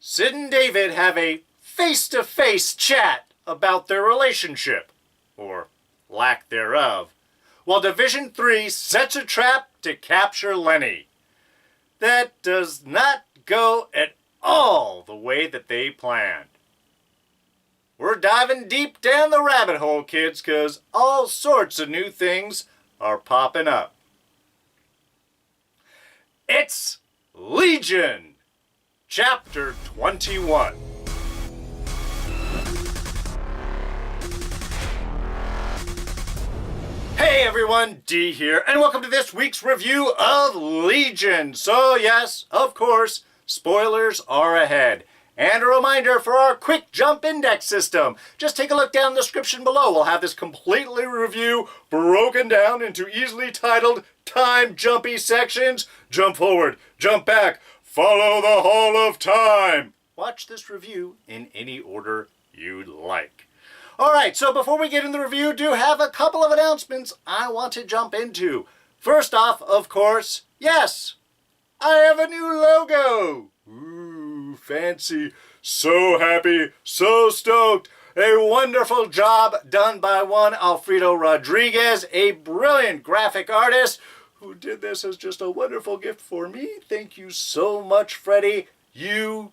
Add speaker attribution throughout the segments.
Speaker 1: Syd and David have a face-to-face chat about their relationship, or lack thereof, while Division 3 sets a trap to capture Lenny. That does not go at all the way that they planned. We're diving deep down the rabbit hole, kids, because all sorts of new things are popping up. It's Legion, Chapter 21. Hey everyone, D here, and welcome to this week's review of Legion. So yes, of course, spoilers are ahead. And a reminder for our quick jump index system. Just take a look down in the description below. We'll have this completely review broken down into easily titled time jumpy sections. Jump forward, jump back, follow the Hall of Time. Watch this review in any order you'd like. Alright, so before we get in the review, do have a couple of announcements I want to jump into. First off, of course, yes, I have a new logo. Ooh, fancy. So happy, so stoked. A wonderful job done by one Alfredo Rodriguez, a brilliant graphic artist who did this as just a wonderful gift for me. Thank you so much, Freddie. You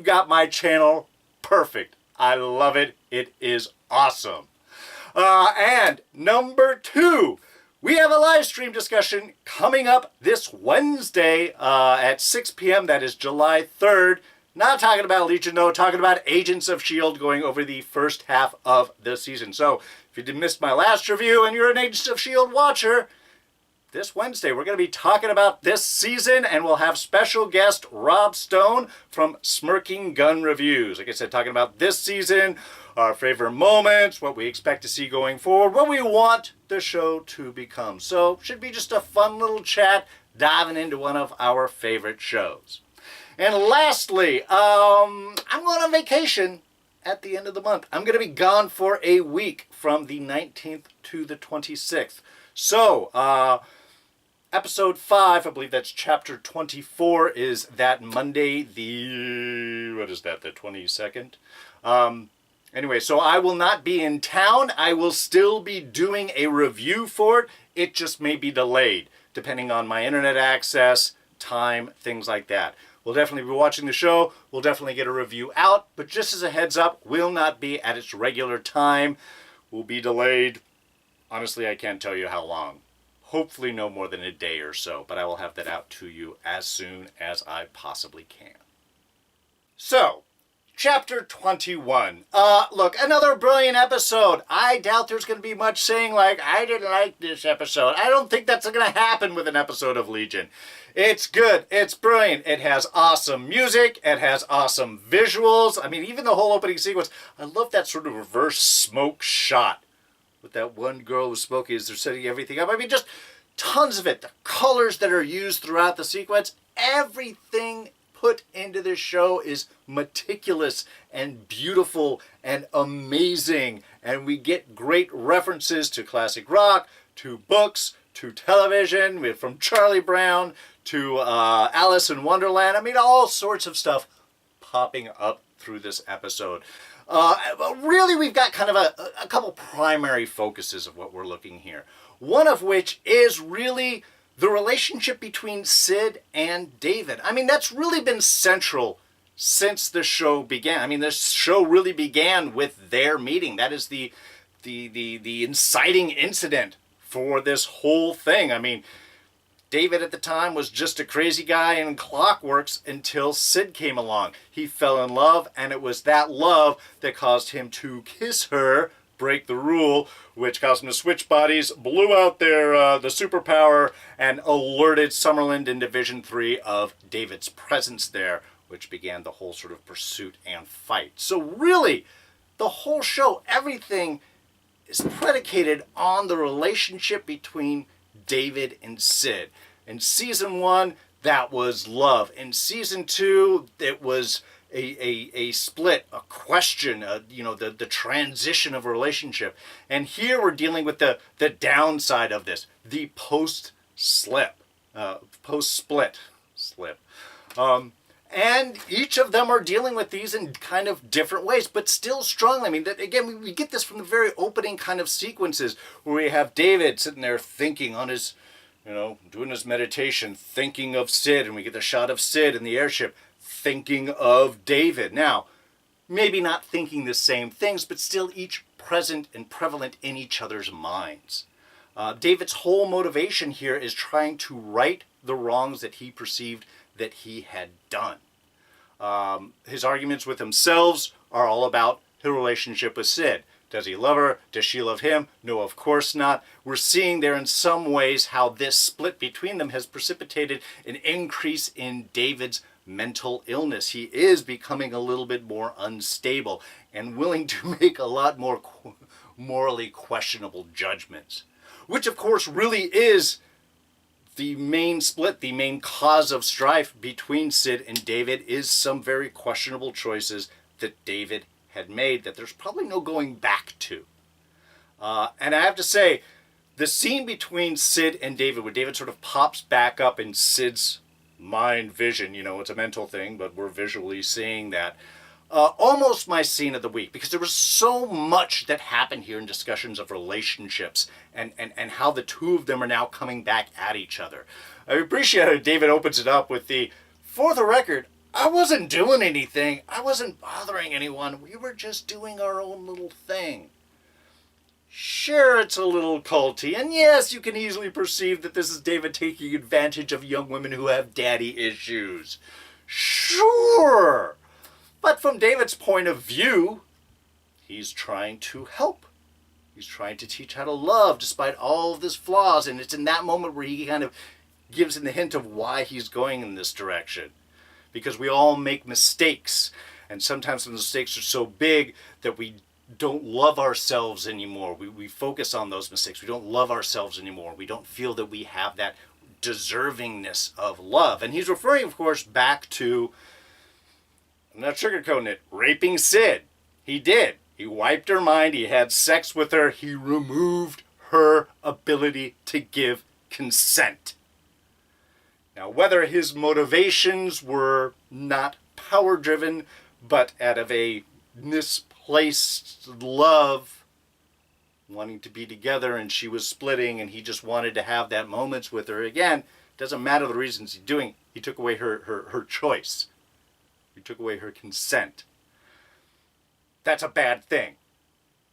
Speaker 1: got my channel perfect. I love it. It is awesome. And number 2, we have a live stream discussion coming up this Wednesday at 6 p.m. That is July 3rd. Not talking about Legion, though. Talking about Agents of S.H.I.E.L.D. going over the first half of the season. So if you missed my last review and you're an Agents of S.H.I.E.L.D. watcher, this Wednesday we're going to be talking about this season, and we'll have special guest Rob Stone from Smirking Gun Reviews. Like I said, talking about this season, our favorite moments, what we expect to see going forward, what we want the show to become. So should be just a fun little chat diving into one of our favorite shows. And lastly, I'm going on vacation at the end of the month. I'm going to be gone for a week from the 19th to the 26th. So, Episode 5, I believe that's Chapter 24, is that Monday, the 22nd? Anyway, so I will not be in town. I will still be doing a review for it. It just may be delayed, depending on my internet access, time, things like that. We'll definitely be watching the show. We'll definitely get a review out. But just as a heads up, will not be at its regular time. Will be delayed. Honestly, I can't tell you how long. Hopefully no more than a day or so, but I will have that out to you as soon as I possibly can. So, Chapter 21. Look, another brilliant episode. I doubt there's going to be much saying like, I didn't like this episode. I don't think that's going to happen with an episode of Legion. It's good. It's brilliant. It has awesome music. It has awesome visuals. I mean, even the whole opening sequence. I love that sort of reverse smoke shot with that one girl with Smokey as they're setting everything up. I mean, just tons of it. The colors that are used throughout the sequence, everything put into this show is meticulous and beautiful and amazing. And we get great references to classic rock, to books, to television, from Charlie Brown to Alice in Wonderland. I mean, all sorts of stuff popping up through this episode. Really, we've got kind of a couple primary focuses of what we're looking here. One of which is really the relationship between Syd and David. I mean, that's really been central since the show began. I mean, this show really began with their meeting. That is the inciting incident for this whole thing. I mean, David at the time was just a crazy guy in clockworks until Syd came along. He fell in love, and it was that love that caused him to kiss her, break the rule, which caused him to switch bodies, blew out the superpower, and alerted Summerland in Division 3 of David's presence there, which began the whole sort of pursuit and fight. So really, the whole show, everything is predicated on the relationship between David and Syd. In Season 1, that was love. In Season 2, it was a split, a question, the transition of a relationship. And here we're dealing with the downside of this, the post-split. And each of them are dealing with these in kind of different ways, but still strongly. I mean, again, we get this from the very opening kind of sequences where we have David sitting there thinking on his, doing his meditation, thinking of Syd, and we get the shot of Syd in the airship thinking of David. Now, maybe not thinking the same things, but still each present and prevalent in each other's minds. David's whole motivation here is trying to right the wrongs that he perceived that he had done. His arguments with themselves are all about his relationship with Syd. Does he love her? Does she love him? No, of course not. We're seeing there in some ways how this split between them has precipitated an increase in David's mental illness. He is becoming a little bit more unstable and willing to make a lot more morally questionable judgments, which of course really is the main split, the main cause of strife between Syd and David is some very questionable choices that David had made that there's probably no going back to. And I have to say, the scene between Syd and David, where David sort of pops back up in Syd's mind vision, it's a mental thing, but we're visually seeing that, almost my scene of the week, because there was so much that happened here in discussions of relationships and how the two of them are now coming back at each other. I appreciate how David opens it up with for the record, I wasn't doing anything. I wasn't bothering anyone. We were just doing our own little thing. Sure, it's a little culty, and yes, you can easily perceive that this is David taking advantage of young women who have daddy issues. Sure! But from David's point of view, he's trying to help. He's trying to teach how to love despite all of his flaws, and it's in that moment where he kind of gives him the hint of why he's going in this direction. Because we all make mistakes, and sometimes the mistakes are so big that we don't love ourselves anymore. We focus on those mistakes. We don't love ourselves anymore. We don't feel that we have that deservingness of love. And he's referring, of course, back to, I'm not sugarcoating it, raping Syd. He did. He wiped her mind. He had sex with her. He removed her ability to give consent. Now, whether his motivations were not power-driven, but out of a misplaced love, wanting to be together, and she was splitting, and he just wanted to have that moments with her. Again, doesn't matter the reasons he's doing. He took away her choice. He took away her consent. That's a bad thing.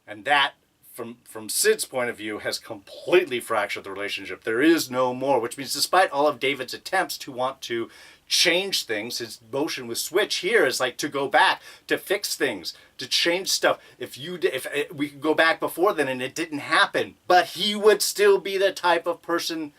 Speaker 1: And that, from Syd's point of view, has completely fractured the relationship. There is no more, which means despite all of David's attempts to want to change things, his motion with switch here is like to go back, to fix things, to change stuff. If we could go back before then and it didn't happen, but he would still be the type of person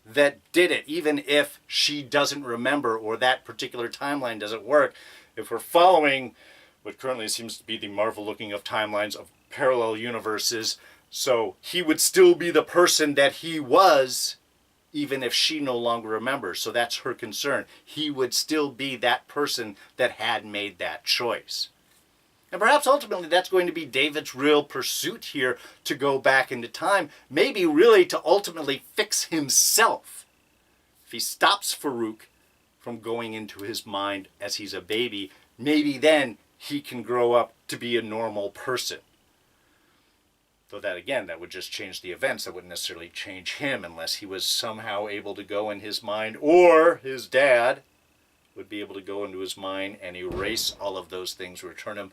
Speaker 1: that did it, even if she doesn't remember or that particular timeline doesn't work. If we're following what currently seems to be the Marvel looking of timelines of parallel universes, so he would still be the person that he was even if she no longer remembers. So that's her concern. He would still be that person that had made that choice. And perhaps ultimately that's going to be David's real pursuit here, to go back into time, maybe really to ultimately fix himself. If he stops Farouk from going into his mind as he's a baby, maybe then he can grow up to be a normal person. Though that, again, that would just change the events. That wouldn't necessarily change him unless he was somehow able to go in his mind, or his dad would be able to go into his mind and erase all of those things, return him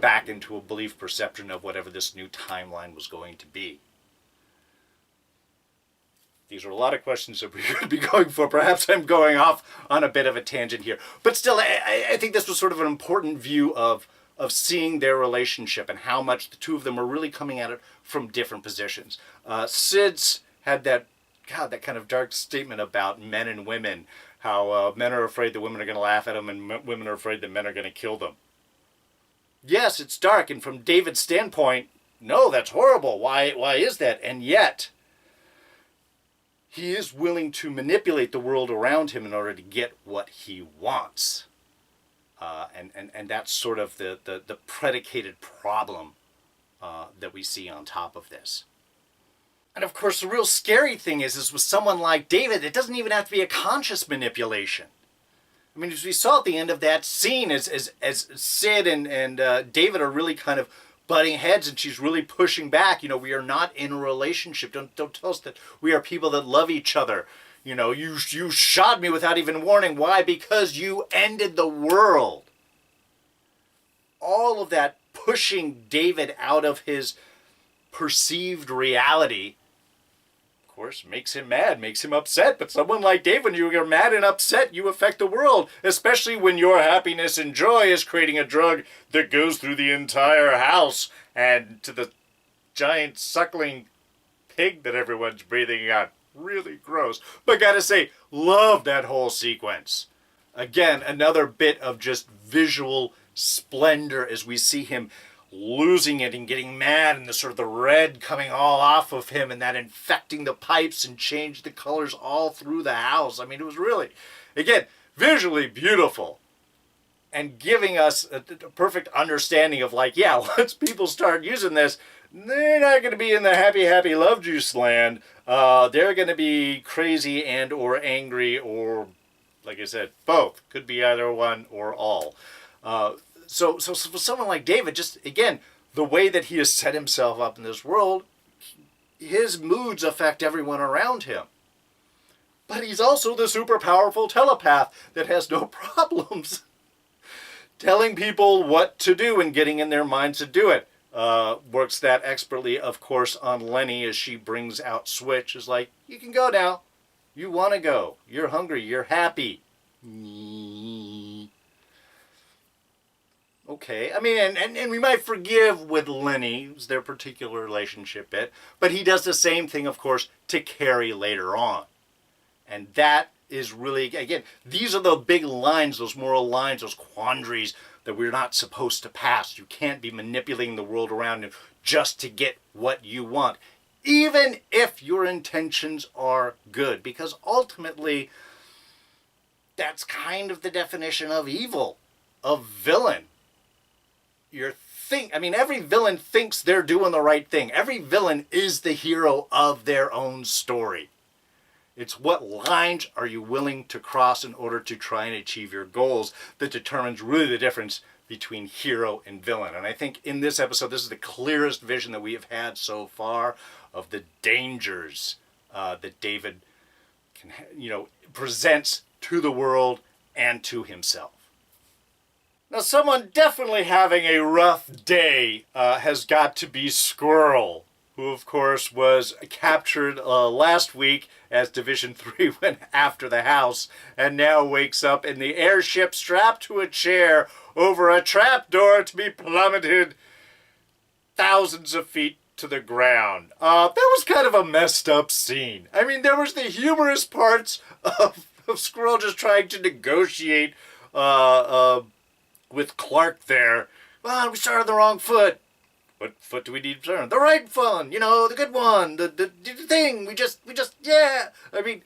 Speaker 1: back into a belief perception of whatever this new timeline was going to be. These are a lot of questions that we could be going for. Perhaps I'm going off on a bit of a tangent here. But still, I think this was sort of an important view of seeing their relationship and how much the two of them are really coming at it from different positions. Syd's had that kind of dark statement about men and women, how men are afraid that women are going to laugh at them and women are afraid that men are going to kill them. Yes, it's dark, and from David's standpoint, no, that's horrible. Why is that? And yet, he is willing to manipulate the world around him in order to get what he wants. And that's sort of the predicated problem that we see on top of this. And of course, the real scary thing is with someone like David, it doesn't even have to be a conscious manipulation. I mean, as we saw at the end of that scene, as Syd and David are really kind of butting heads, and she's really pushing back. We are not in a relationship. Don't tell us that we are people that love each other. You shot me without even warning. Why? Because you ended the world. All of that pushing David out of his perceived reality, of course, makes him mad, makes him upset. But someone like David, when you're mad and upset, you affect the world, especially when your happiness and joy is creating a drug that goes through the entire house and to the giant suckling pig that everyone's breathing on. Really gross. But gotta say, love that whole sequence. Again, another bit of just visual splendor as we see him losing it and getting mad, and the sort of the red coming all off of him, and that infecting the pipes and changed the colors all through the house. I mean, it was really, again, visually beautiful, and giving us a perfect understanding of like, yeah, once people start using this, they're not going to be in the happy, happy love juice land. They're going to be crazy and or angry, or, like I said, both. Could be either one or all. So for someone like David, just, again, the way that he has set himself up in this world, his moods affect everyone around him. But he's also the super powerful telepath that has no problems telling people what to do and getting in their minds to do it. Works that expertly, of course, on Lenny as she brings out Switch. Is like, you can go now. You want to go. You're hungry. You're happy. Okay, I mean, and we might forgive with Lenny's their particular relationship bit, but he does the same thing, of course, to Cary later on. And that is really, again, these are the big lines, those moral lines, those quandaries that we're not supposed to pass. You can't be manipulating the world around you just to get what you want, even if your intentions are good, because ultimately, that's kind of the definition of evil, of villain. Every villain thinks they're doing the right thing. Every villain is the hero of their own story. It's what lines are you willing to cross in order to try and achieve your goals that determines really the difference between hero and villain. And I think in this episode, this is the clearest vision that we have had so far of the dangers that David presents to the world and to himself. Now, someone definitely having a rough day has got to be Squirrel, who, of course, was captured last week as Division 3 went after the house, and now wakes up in the airship strapped to a chair over a trapdoor to be plummeted thousands of feet to the ground. That was kind of a messed up scene. I mean, there was the humorous parts of Squirrel just trying to negotiate with Clark there. Well, we started on the wrong foot. What foot do we need to turn? The right one, the good one, the thing. We just, yeah. I mean,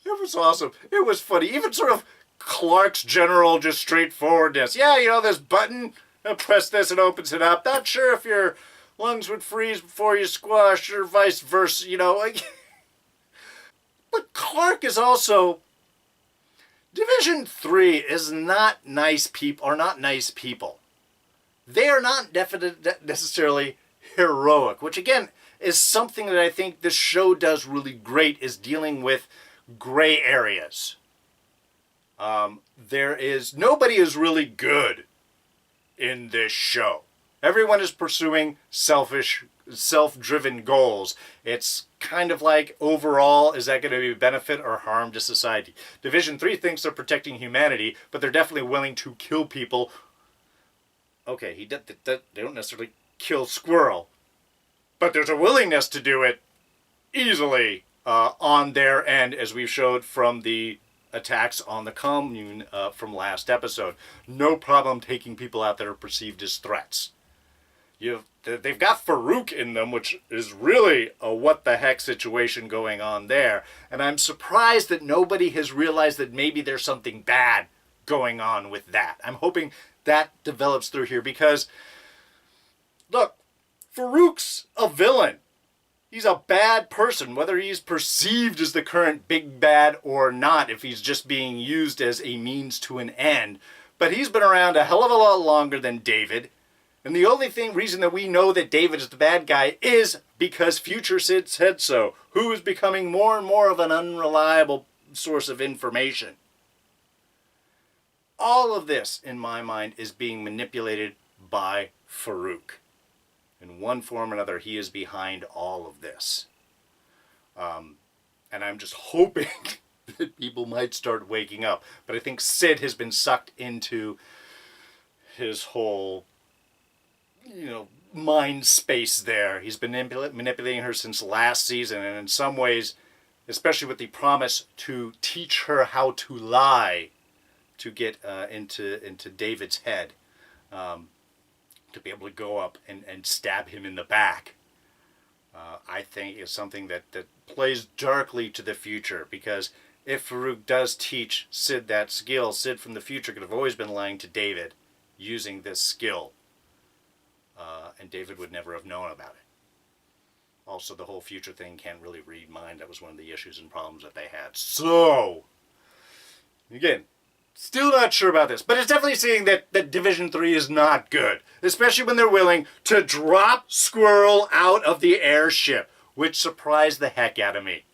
Speaker 1: it was awesome. It was funny. Even sort of Clark's general just straightforwardness. Yeah, this button, press this, it opens it up. Not sure if your lungs would freeze before you squash or vice versa, But Clark is also... Division 3 is not nice people, or not nice people. They are not necessarily heroic, which again is something that I think this show does really great, is dealing with gray areas. Nobody is really good in this show. Everyone is pursuing self-driven goals. It's kind of like, overall, is that going to be a benefit or harm to society? Division 3 thinks they're protecting humanity, but they're definitely willing to kill people. Okay, they don't necessarily kill Squirrel, but there's a willingness to do it easily on their end, as we've showed from the attacks on the commune from last episode. No problem taking people out that are perceived as threats. They've got Farouk in them, which is really a what-the-heck situation going on there. And I'm surprised that nobody has realized that maybe there's something bad going on with that. I'm hoping that develops through here because, look, Farouk's a villain. he's a bad person, whether he's perceived as the current big bad or not, if he's just being used as a means to an end. But he's been around a hell of a lot longer than David. And the only reason that we know that David is the bad guy is because future Syd said so, who is becoming more and more of an unreliable source of information. All of this, in my mind, is being manipulated by Farouk. In one form or another, he is behind all of this. And I'm just hoping that people might start waking up. But I think Syd has been sucked into his whole, mind space there. He's been manipulating her since last season, and in some ways, especially with the promise to teach her how to lie, to get into David's head, to be able to go up and stab him in the back, I think is something that plays darkly to the future, because if Farouk does teach Syd that skill, Syd from the future could have always been lying to David using this skill. And David would never have known about it. Also, the whole future thing can't really read mind. That was one of the issues and problems that they had. So, again, still not sure about this. But it's definitely seeing that Division 3 is not good. Especially when they're willing to drop Squirrel out of the airship, which surprised the heck out of me.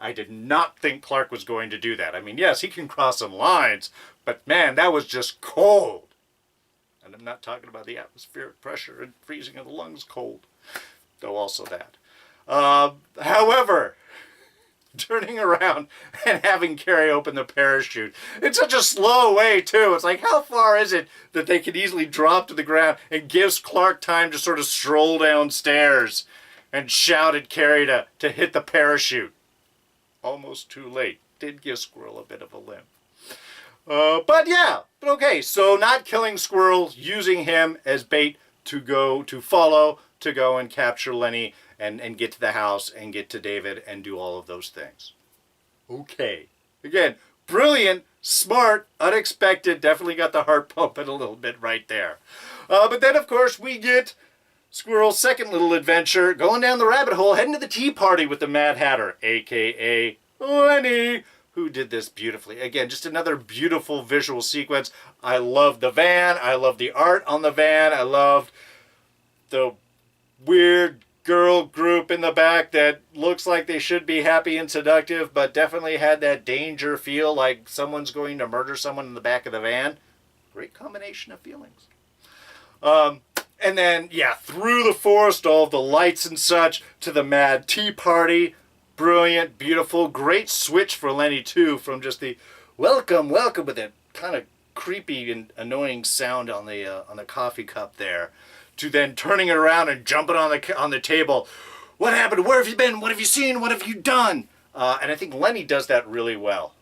Speaker 1: I did not think Clark was going to do that. I mean, yes, he can cross some lines, but man, that was just cold. And I'm not talking about the atmospheric pressure and freezing of the lungs cold, though also that. However, turning around and having Cary open the parachute, it's such a slow way, too. It's like, how far is it that they could easily drop to the ground and gives Clark time to sort of stroll downstairs and shout at Cary to hit the parachute? Almost too late. Did give Squirrel a bit of a limp. But okay, so not killing Squirrel, using him as bait to go and capture Lenny and get to the house and get to David and do all of those things. Okay. Again, brilliant, smart, unexpected, definitely got the heart pumping a little bit right there. But then, of course, we get Squirrel's second little adventure, going down the rabbit hole, heading to the tea party with the Mad Hatter, a.k.a. Lenny, who did this beautifully. Again, just another beautiful visual sequence. I love the van. I love the art on the van. I loved the weird girl group in the back that looks like they should be happy and seductive, but definitely had that danger feel, like someone's going to murder someone in the back of the van. Great combination of feelings. And then, through the forest, all of the lights and such, to the mad tea party. Brilliant, beautiful, great switch for Lenny, too, from just the welcome, with that kind of creepy and annoying sound on the coffee cup there, to then turning it around and jumping on the table. What happened? Where have you been? What have you seen? What have you done? And I think Lenny does that really well.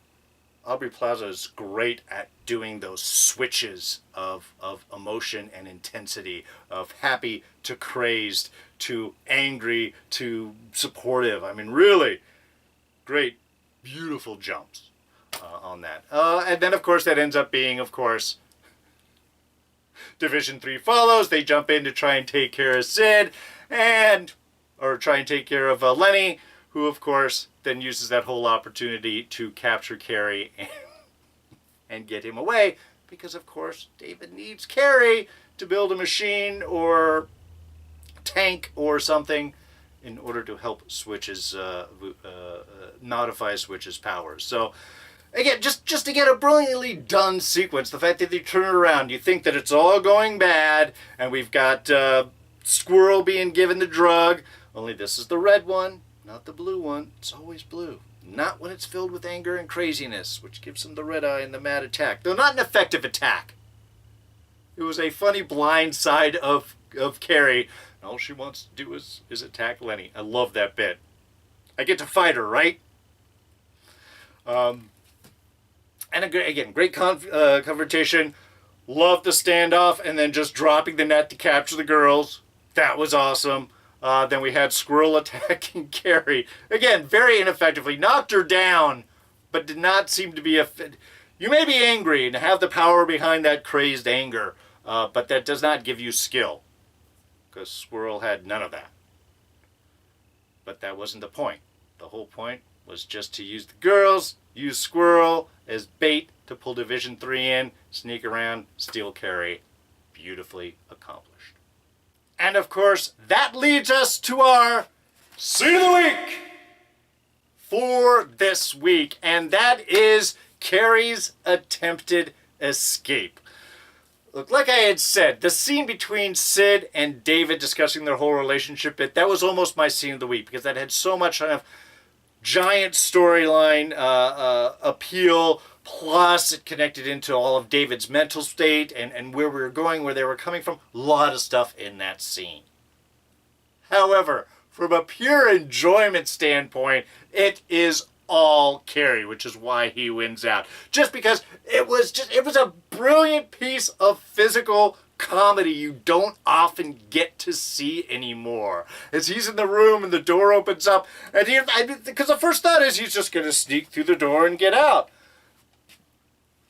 Speaker 1: Aubrey Plaza is great at doing those switches of emotion and intensity, of happy to crazed to angry to supportive. I mean, really great, beautiful jumps on that. And then, of course, that ends up being, Division 3 follows. They jump in to try and take care of Syd, or try and take care of Lenny, who, of course, then uses that whole opportunity to capture Cary and get him away, because, of course, David needs Cary to build a machine or tank or something in order to help modify Switch's powers. So, again, just to get a brilliantly done sequence, the fact that they turn it around, you think that it's all going bad, and we've got Squirrel being given the drug, only this is the red one, not the blue one. It's always blue. Not when it's filled with anger and craziness, which gives him the red eye and the mad attack. Though not an effective attack. It was a funny blind side of Cary. All she wants to do is attack Lenny. I love that bit. I get to fight her, right? And again, great confrontation. Love the standoff, and then just dropping the net to capture the girls. That was awesome. Then we had Squirrel attacking Cary. Again, very ineffectively. Knocked her down, but did not seem to be You may be angry and have the power behind that crazed anger, but that does not give you skill. Because Squirrel had none of that. But that wasn't the point. The whole point was just to use the girls, use Squirrel as bait to pull Division 3 in, sneak around, steal Cary. Beautifully accomplished. And of course, that leads us to our Scene of the Week for this week. And that is Cary's attempted escape. Look, like I had said, the scene between Syd and David discussing their whole relationship, that was almost my scene of the week because that had so much kind of giant storyline appeal, plus it connected into all of David's mental state and where we were going, where they were coming from. A lot of stuff in that scene. However, from a pure enjoyment standpoint, it is all Cary, which is why he wins out. Just because it was a brilliant piece of physical comedy you don't often get to see anymore. As he's in the room and the door opens up, and because the first thought is he's just going to sneak through the door and get out.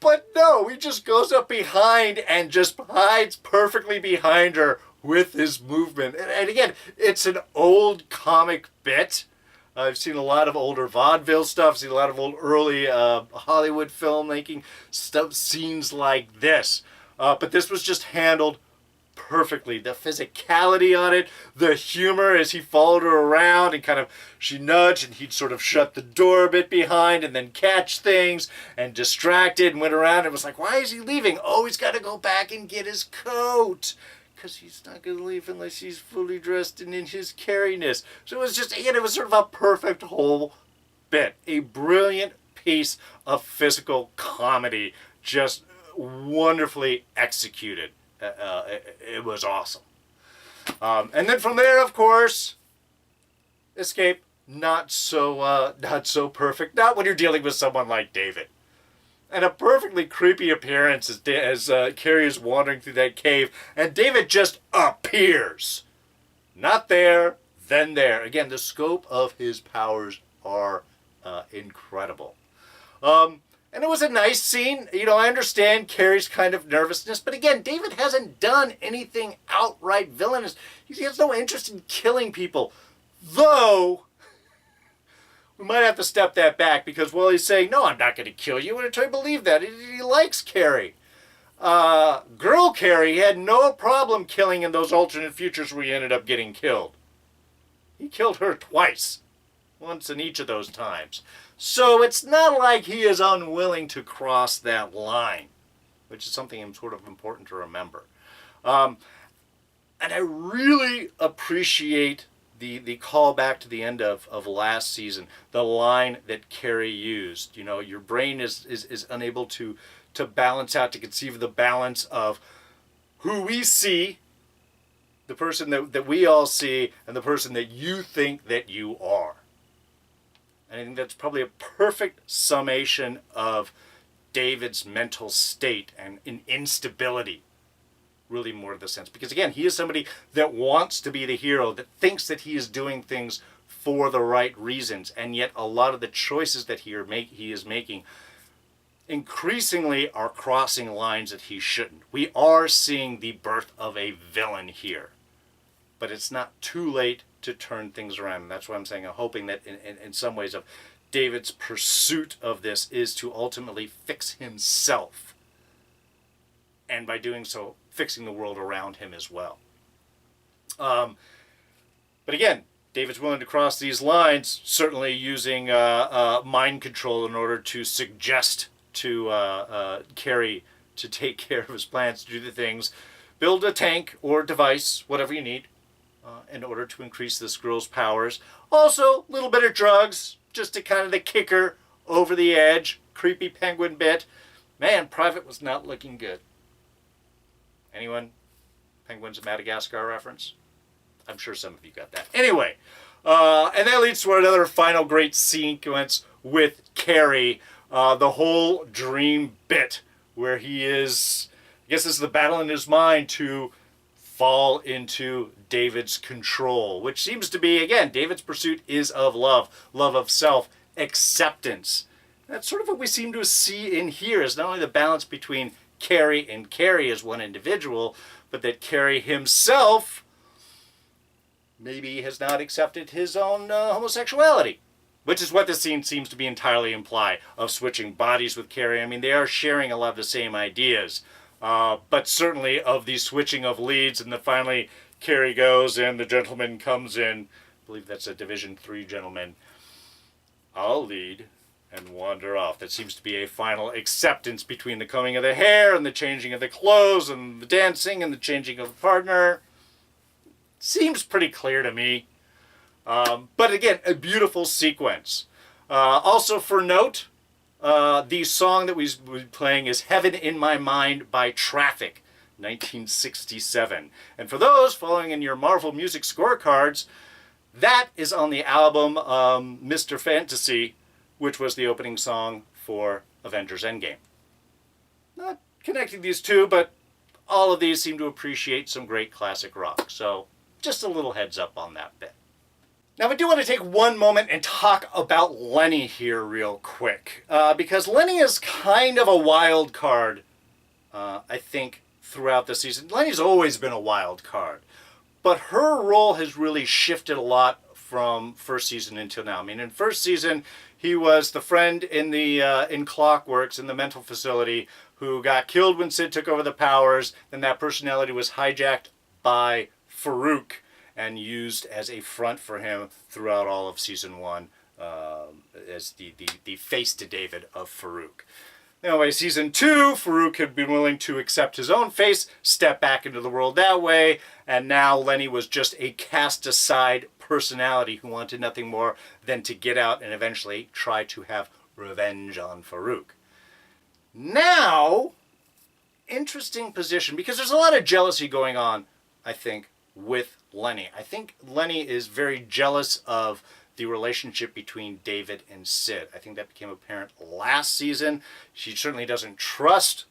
Speaker 1: But no, he just goes up behind and just hides perfectly behind her with his movement. And again, it's an old comic bit. I've seen a lot of older vaudeville stuff, seen a lot of old early Hollywood filmmaking stuff, scenes like this. But this was just handled perfectly. The physicality on it, the humor as he followed her around and kind of, she nudged and he'd sort of shut the door a bit behind and then catch things and distracted and went around. It was like, why is he leaving? Oh, he's got to go back and get his coat. Because he's not going to leave unless he's fully dressed and in his Caryness. So it was just, again, it was sort of a perfect whole bit. A brilliant piece of physical comedy, just wonderfully executed. It was awesome. And then from there, of course, escape, not so perfect. Not when you're dealing with someone like David. And a perfectly creepy appearance as Cary is wandering through that cave, and David just appears. Not there, then there. Again, the scope of his powers are incredible. And it was a nice scene. You know, I understand Cary's kind of nervousness, but again, David hasn't done anything outright villainous. He has no interest in killing people. Though, we might have to step that back because, well, he's saying, no, I'm not going to kill you. And I try to believe that. He likes Cary. Girl Cary had no problem killing in those alternate futures where he ended up getting killed. He killed her twice. Once in each of those times. So it's not like he is unwilling to cross that line, which is something sort of important to remember. And I really appreciate the call back to the end of last season, the line that Cary used. You know, your brain is unable to balance out, to conceive of the balance of who we see, the person that we all see, and the person that you think that you are. And I think that's probably a perfect summation of David's mental state and instability. Really more to the sense. Because again, he is somebody that wants to be the hero, that thinks that he is doing things for the right reasons. And yet a lot of the choices that he is making increasingly are crossing lines that he shouldn't. We are seeing the birth of a villain here. But it's not too late to turn things around. And that's why I'm saying I'm hoping that in some ways of David's pursuit of this is to ultimately fix himself. And by doing so, fixing the world around him as well. But again, David's willing to cross these lines, certainly using mind control in order to suggest to Cary to take care of his plans, to do the things, build a tank or device, whatever you need, in order to increase this girl's powers. Also, a little bit of drugs, just to kind of the kicker over the edge. Creepy penguin bit. Man, Private was not looking good. Anyone? Penguins of Madagascar reference? I'm sure some of you got that. Anyway, and that leads to another final great sequence with Cary. The whole dream bit where he is, I guess this is the battle in his mind to fall into David's control, which seems to be, again, David's pursuit is of love of self, acceptance. That's sort of what we seem to see in here, is not only the balance between Cary and Cary as one individual, but that Cary himself maybe has not accepted his own homosexuality. Which is what this scene seems to be entirely imply, of switching bodies with Cary. I mean, they are sharing a lot of the same ideas, but certainly of the switching of leads, and then finally Cary goes and the gentleman comes in. I believe that's a Division 3 gentleman. I'll lead and wander off. That seems to be a final acceptance between the combing of the hair and the changing of the clothes and the dancing and the changing of the partner. Seems pretty clear to me. But again, a beautiful sequence. Also for note, the song that we'll be playing is Heaven in My Mind by Traffic, 1967. And for those following in your Marvel music scorecards, that is on the album Mr. Fantasy, which was the opening song for Avengers Endgame. Not connecting these two, but all of these seem to appreciate some great classic rock. So just a little heads up on that bit. Now, I do want to take one moment and talk about Lenny here real quick, because Lenny is kind of a wild card, I think, throughout the season. Lenny's always been a wild card, but her role has really shifted a lot from first season until now. I mean, in first season, he was the friend in the in Clockworks, in the mental facility, who got killed when Syd took over the powers. Then that personality was hijacked by Farouk and used as a front for him throughout all of season 1 as the face to David of Farouk. Anyway, season 2, Farouk had been willing to accept his own face, step back into the world that way, and now Lenny was just a cast aside personality who wanted nothing more than to get out and eventually try to have revenge on Farouk. Now, interesting position, because there's a lot of jealousy going on, I think, with Lenny. I think Lenny is very jealous of the relationship between David and Syd. I think that became apparent last season. She certainly doesn't trust,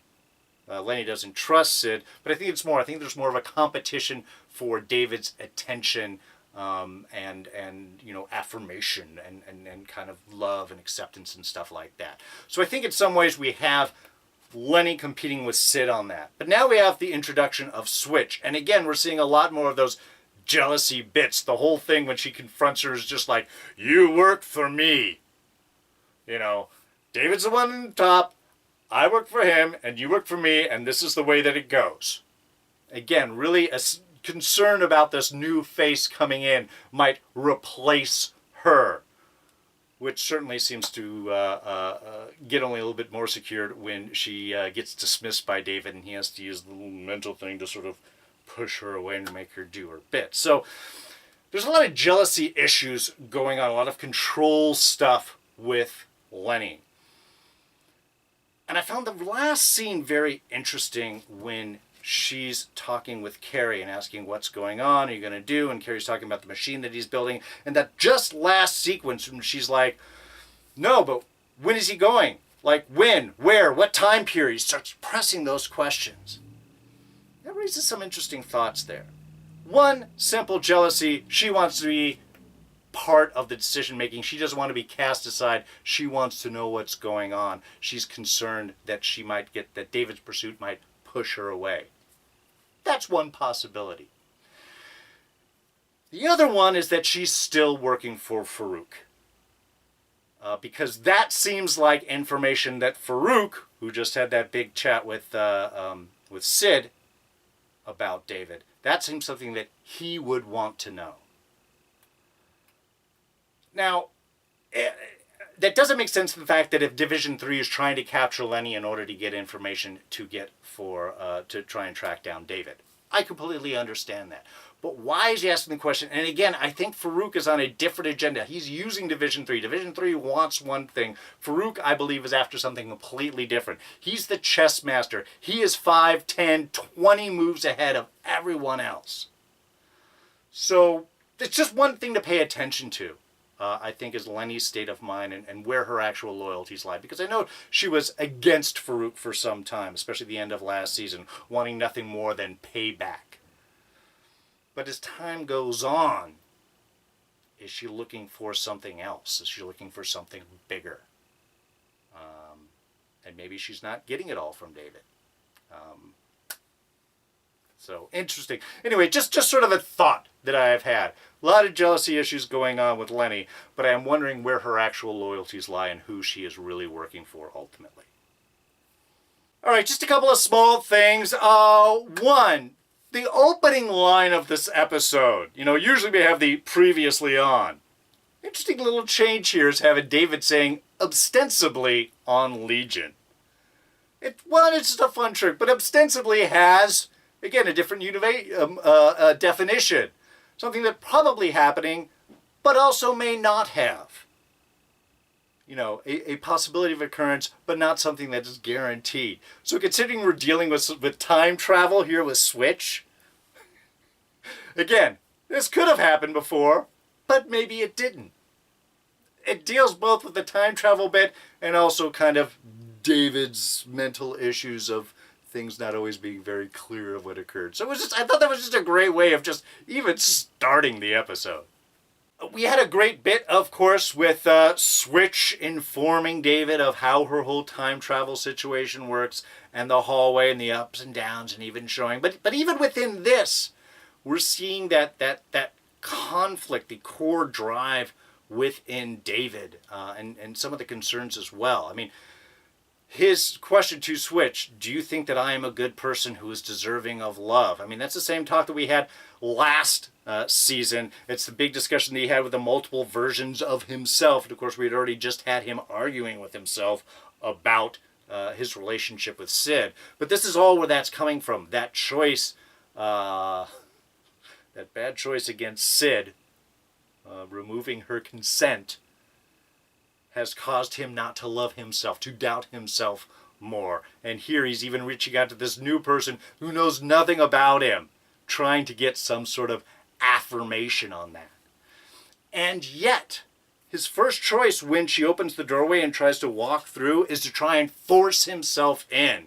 Speaker 1: Lenny doesn't trust Syd, but I think there's more of a competition for David's attention and you know, affirmation and kind of love and acceptance and stuff like that. So I think in some ways we have Lenny competing with Syd on that. But now we have the introduction of Switch. And again, we're seeing a lot more of those jealousy bits. The whole thing when she confronts her is just like, you work for me. You know, David's the one on top, I work for him, and you work for me, and this is the way that it goes. Again, really a concern about this new face coming in might replace her, which certainly seems to get only a little bit more secured when she gets dismissed by David and he has to use the little mental thing to sort of push her away and make her do her bit. So there's a lot of jealousy issues going on, a lot of control stuff with Lenny. And I found the last scene very interesting when she's talking with Cary and asking what's going on, are you going to do? And Cary's talking about the machine that he's building. And that just last sequence when she's like, no, but when is he going? Like when, where, what time period? He starts pressing those questions. That raises some interesting thoughts there. One, simple jealousy. She wants to be part of the decision making. She doesn't want to be cast aside. She wants to know what's going on. She's concerned that that David's pursuit might push her away. That's one possibility. The other one is that she's still working for Farouk. Because that seems like information that Farouk, who just had that big chat with Syd about David, that seems something that he would want to know. Now, that doesn't make sense in the fact that if Division 3 is trying to capture Lenny in order to get information to try and track down David. I completely understand that. But why is he asking the question? And again, I think Farouk is on a different agenda. He's using Division 3. Division 3 wants one thing. Farouk, I believe, is after something completely different. He's the chess master. He is 5, 10, 20 moves ahead of everyone else. So it's just one thing to pay attention to. I think is Lenny's state of mind and where her actual loyalties lie. Because I know she was against Farouk for some time, especially the end of last season, wanting nothing more than payback. But as time goes on, is she looking for something else? Is she looking for something bigger? And maybe she's not getting it all from David. So, interesting. Anyway, just sort of a thought that I have had. A lot of jealousy issues going on with Lenny, but I am wondering where her actual loyalties lie and who she is really working for ultimately. All right, just a couple of small things. One, the opening line of this episode. You know, usually we have the previously on. Interesting little change here is having David saying ostensibly on Legion. It's just a fun trick, but ostensibly has, again, a different definition. Something that probably happening, but also may not have. You know, a possibility of occurrence, but not something that is guaranteed. So considering we're dealing with time travel here with Switch, again, this could have happened before, but maybe it didn't. It deals both with the time travel bit and also kind of David's mental issues of things not always being very clear of what occurred. So I thought that was just a great way of just even starting the episode. We had a great bit, of course, with Switch informing David of how her whole time travel situation works and the hallway and the ups and downs and even showing. But even within this, we're seeing that conflict, the core drive within David and some of the concerns as well. I mean, his question to Switch, do you think that I am a good person who is deserving of love? I mean, that's the same talk that we had last season. It's the big discussion that he had with the multiple versions of himself. And of course, we had already just had him arguing with himself about his relationship with Syd. But this is all where that's coming from. That choice, that bad choice against Syd, removing her consent, has caused him not to love himself, to doubt himself more. And here he's even reaching out to this new person who knows nothing about him, trying to get some sort of affirmation on that. And yet, his first choice when she opens the doorway and tries to walk through is to try and force himself in.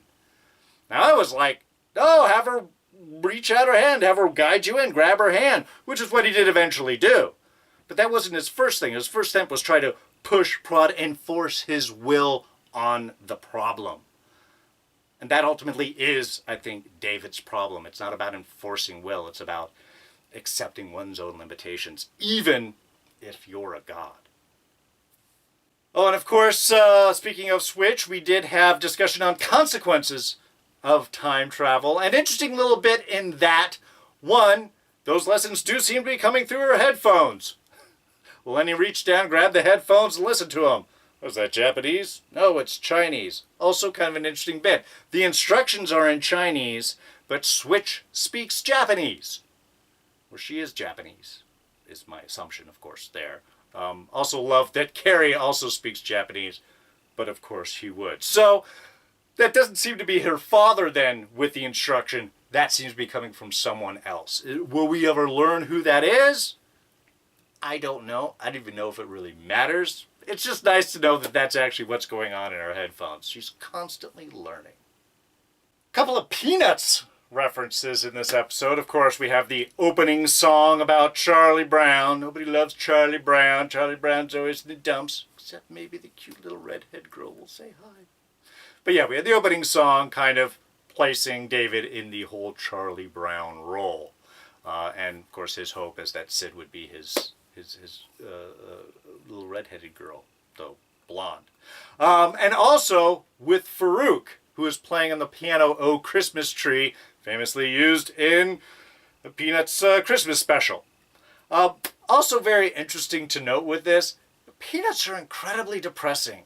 Speaker 1: Now I was like, no, have her reach out her hand, have her guide you in, grab her hand, which is what he did eventually do. But that wasn't his first thing. His first step was try to push, prod, and force his will on the problem. And that ultimately is, I think, David's problem. It's not about enforcing will. It's about accepting one's own limitations, even if you're a god. Oh, and of course, speaking of Switch, we did have discussion on consequences of time travel. An interesting little bit in that, one, those lessons do seem to be coming through her headphones. Lenny reached down, grabbed the headphones, and listened to them. Was that Japanese? No, it's Chinese. Also kind of an interesting bit. The instructions are in Chinese, but Switch speaks Japanese. Or she is Japanese, is my assumption, of course, there. Also love that Cary also speaks Japanese, but of course he would. So, that doesn't seem to be her father then with the instruction. That seems to be coming from someone else. Will we ever learn who that is? I don't know. I don't even know if it really matters. It's just nice to know that that's actually what's going on in her headphones. She's constantly learning. A couple of Peanuts references in this episode. Of course, we have the opening song about Charlie Brown. Nobody loves Charlie Brown. Charlie Brown's always in the dumps, except maybe the cute little redhead girl will say hi. But yeah, we had the opening song kind of placing David in the whole Charlie Brown role. And of course, his hope is that Syd would be his little redheaded girl, though blonde. And also with Farouk, who is playing on the piano "Oh Christmas Tree," famously used in the Peanuts Christmas special. Also very interesting to note with this, the Peanuts are incredibly depressing.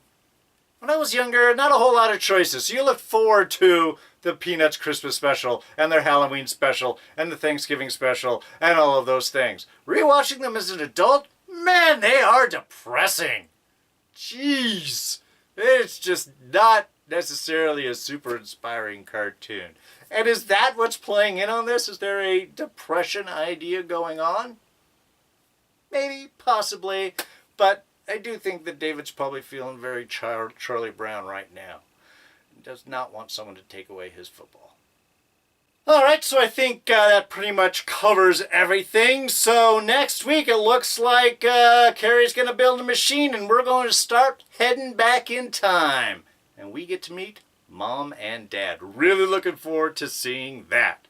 Speaker 1: When I was younger, not a whole lot of choices. So you look forward to the Peanuts Christmas special and their Halloween special and the Thanksgiving special and all of those things. Rewatching them as an adult, man, they are depressing. Jeez. It's just not necessarily a super inspiring cartoon. And is that what's playing in on this? Is there a depression idea going on? Maybe, possibly, but I do think that David's probably feeling very Charlie Brown right now. He does not want someone to take away his football. Alright, so I think that pretty much covers everything. So next week it looks like Cary's going to build a machine and we're going to start heading back in time. And we get to meet Mom and Dad. Really looking forward to seeing that.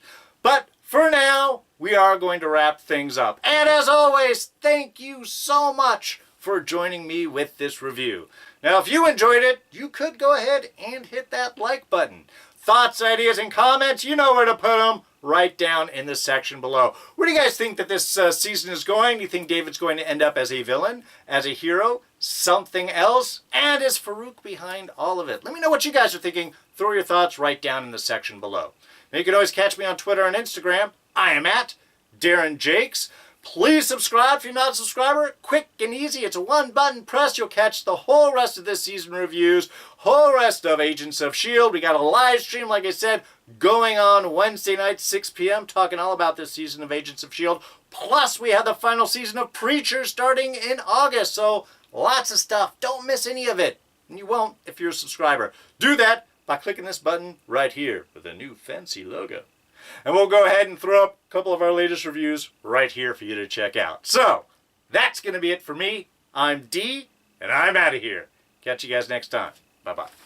Speaker 1: But for now, we are going to wrap things up. And as always, thank you so much for joining me with this review. Now, if you enjoyed it, you could go ahead and hit that like button. Thoughts, ideas, and comments, you know where to put them. Right down in the section below. Where do you guys think that this season is going? Do you think David's going to end up as a villain, as a hero, something else? And is Farouk behind all of it? Let me know what you guys are thinking. Throw your thoughts right down in the section below. Now, you can always catch me on Twitter and Instagram. I am at Darren Jakes. Please subscribe if you're not a subscriber. Quick and easy. It's a one-button press. You'll catch the whole rest of this season reviews, whole rest of Agents of S.H.I.E.L.D. We got a live stream, like I said, going on Wednesday night, 6 p.m., talking all about this season of Agents of S.H.I.E.L.D. Plus, we have the final season of Preacher starting in August. So, lots of stuff. Don't miss any of it. And you won't if you're a subscriber. Do that by clicking this button right here with a new fancy logo. And we'll go ahead and throw up a couple of our latest reviews right here for you to check out. So, that's going to be it for me. I'm D, and I'm out of here. Catch you guys next time. Bye-bye.